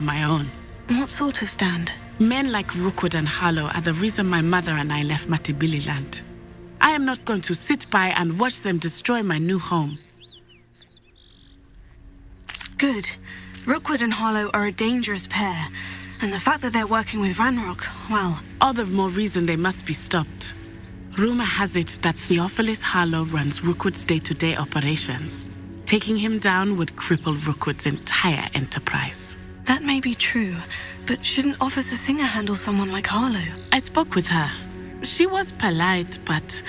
my own. What sort of stand? Men like Rookwood and Harlow are the reason my mother and I left Matibili land. I am not going to sit by and watch them destroy my new home. Good. Rookwood and Harlow are a dangerous pair, and the fact that they're working with Ranrock, well... All the more reason they must be stopped. Rumor has it that Theophilus Harlow runs Rookwood's day-to-day operations. Taking him down would cripple Rookwood's entire enterprise. That may be true, but shouldn't Officer Singer handle someone like Harlow? I spoke with her. She was polite, but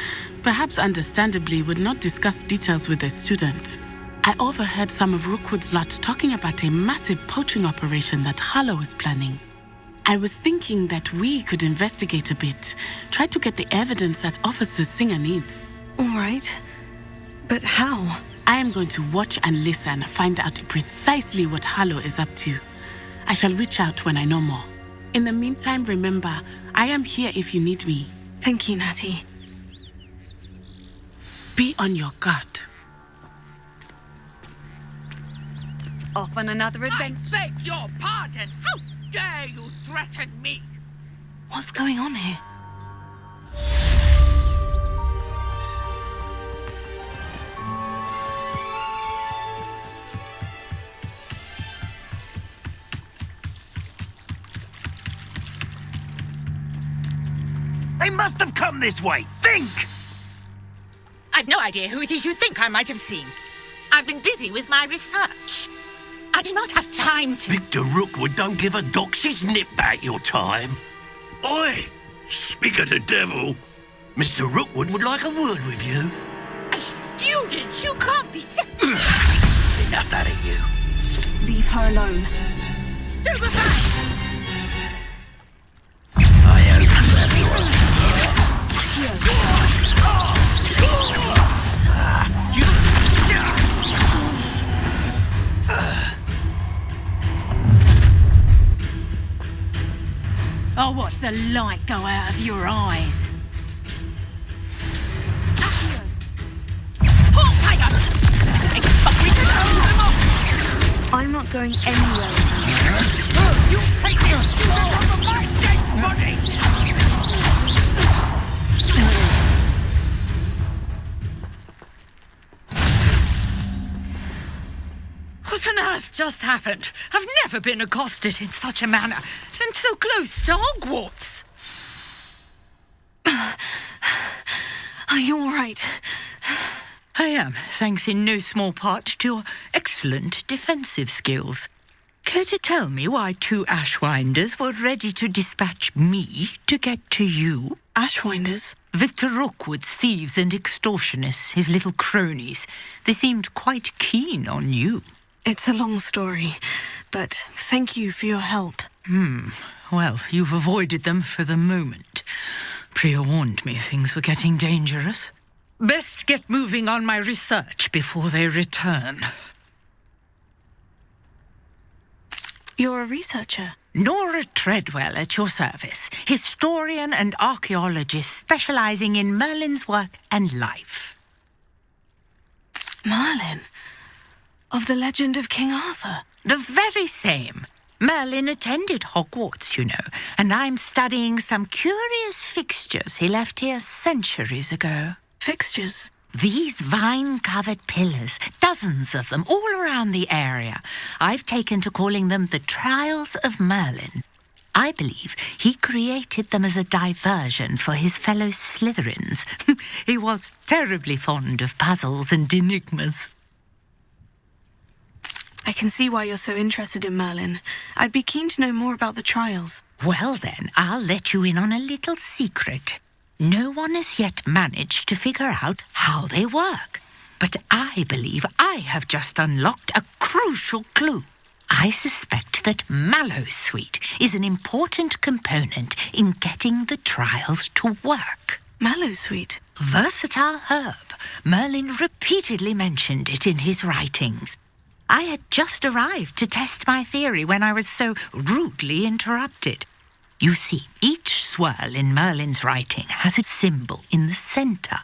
perhaps understandably would not discuss details with a student. I overheard some of Rookwood's lot talking about a massive poaching operation that Harlow is planning. I was thinking that we could investigate a bit, try to get the evidence that Officer Singer needs. All right. But how? I am going to watch and listen, find out precisely what Harlow is up to. I shall reach out when I know more. In the meantime, remember, I am here if you need me. Thank you, Natty. Be on your guard. Off on another adventure. I beg your pardon. How dare you threaten me? What's going on here? They must have come this way. Think! I've no idea who it is you think I might have seen. I've been busy with my research. I do not have time to... Victor Rookwood don't give a doxy's nip about your time. Oi! Speak of the devil. Mr. Rookwood would like a word with you. Students, you can't be sick. Enough out of you. Leave her alone. Stupefy! I hope you have your... I'll watch the light go out of your eyes. I'm not going anywhere. You take your student from my dead body! What on earth just happened? I've never been accosted in such a manner, and so close to Hogwarts. Are you all right? I am, thanks in no small part to your excellent defensive skills. Care to tell me why two Ashwinders were ready to dispatch me to get to you? Ashwinders? Victor Rookwood's thieves and extortionists, his little cronies. They seemed quite keen on you. It's a long story, but thank you for your help. Well, you've avoided them for the moment. Priya warned me things were getting dangerous. Best get moving on my research before they return. You're a researcher? Nora Treadwell at your service, historian and archaeologist specializing in Merlin's work and life. Merlin? Of the legend of King Arthur? The very same. Merlin attended Hogwarts, you know, and I'm studying some curious fixtures he left here centuries ago. Fixtures? These vine-covered pillars, dozens of them, all around the area. I've taken to calling them the Trials of Merlin. I believe he created them as a diversion for his fellow Slytherins. He was terribly fond of puzzles and enigmas. I can see why you're so interested in Merlin. I'd be keen to know more about the trials. Well then, I'll let you in on a little secret. No one has yet managed to figure out how they work. But I believe I have just unlocked a crucial clue. I suspect that Mallowsweet is an important component in getting the trials to work. Mallowsweet? Versatile herb. Merlin repeatedly mentioned it in his writings. I had just arrived to test my theory when I was so rudely interrupted. You see, each swirl in Merlin's writing has a symbol in the centre.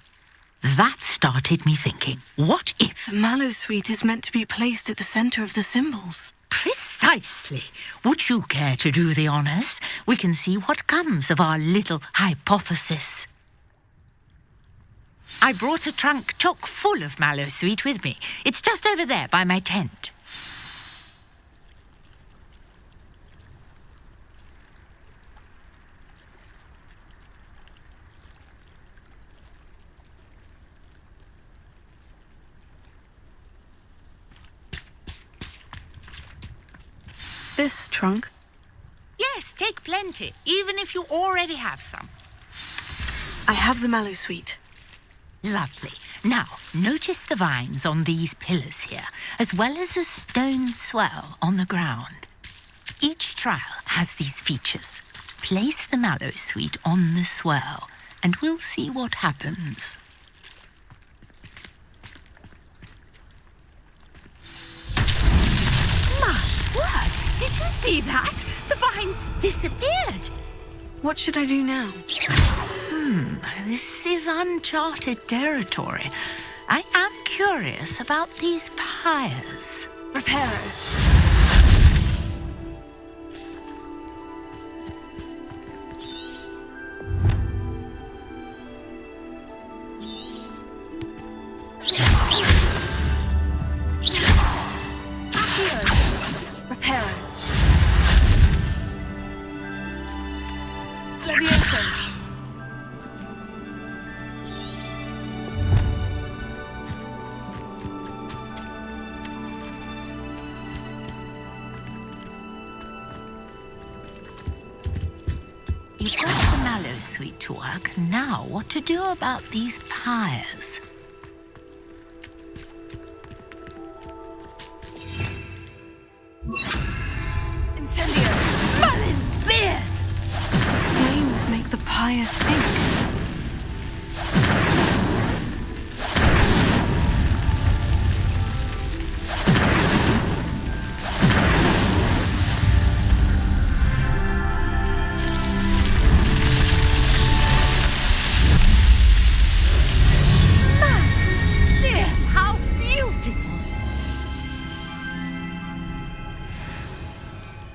That started me thinking, what if... The Mallowsweet is meant to be placed at the centre of the symbols. Precisely. Would you care to do the honours? We can see what comes of our little hypothesis. I brought a trunk chock full of mallow sweet with me. It's just over there by my tent. This trunk? Yes, take plenty, even if you already have some. I have the mallow sweet. Lovely. Now, notice the vines on these pillars here, as well as a stone swell on the ground. Each trial has these features. Place the mallow sweet on the swell, and we'll see what happens. My word! Did you see that? The vines disappeared. What should I do now? This is uncharted territory. I am curious about these pyres. Reparo. Reparo. Levioso. You've got the mallow sweet to work. Now, what to do about these pyres? Incendio. Mullins' beard! Flames make the pyre sink.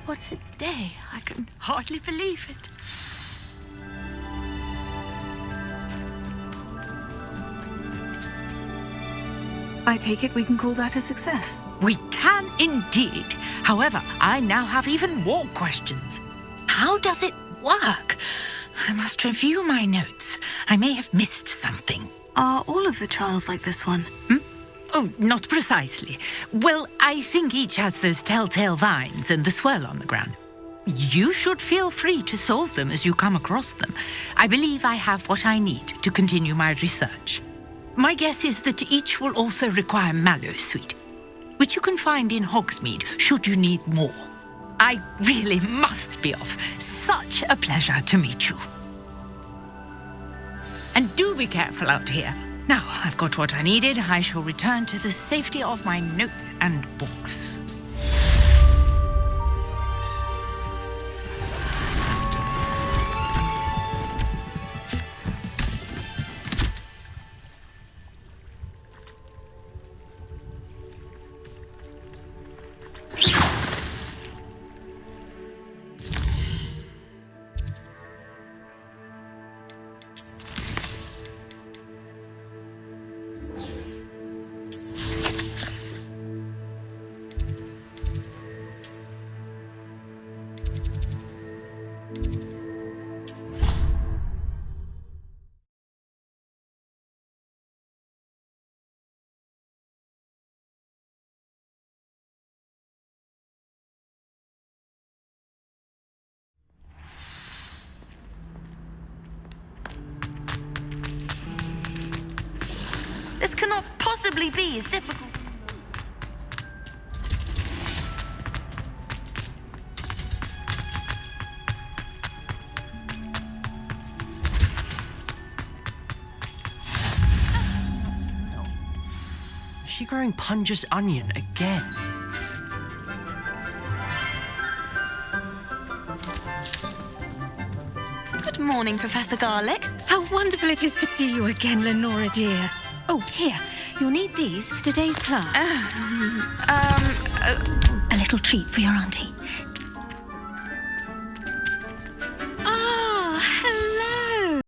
What a day. I can hardly believe it. I take it we can call that a success. We can indeed. However, I now have even more questions. How does it work? I must review my notes. I may have missed something. Are all of the trials like this one? Oh, not precisely. Well, I think each has those telltale vines and the swirl on the ground. You should feel free to solve them as you come across them. I believe I have what I need to continue my research. My guess is that each will also require mallow sweet, which you can find in Hogsmeade should you need more. I really must be off. Such a pleasure to meet you. And do be careful out here. Now I've got what I needed, I shall return to the safety of my notes and books. This cannot possibly be as difficult. Is she growing Punja's onion again? Good morning, Professor Garlic. How wonderful it is to see you again, Lenora dear. Oh, here, you'll need these for today's class. A little little treat for your auntie.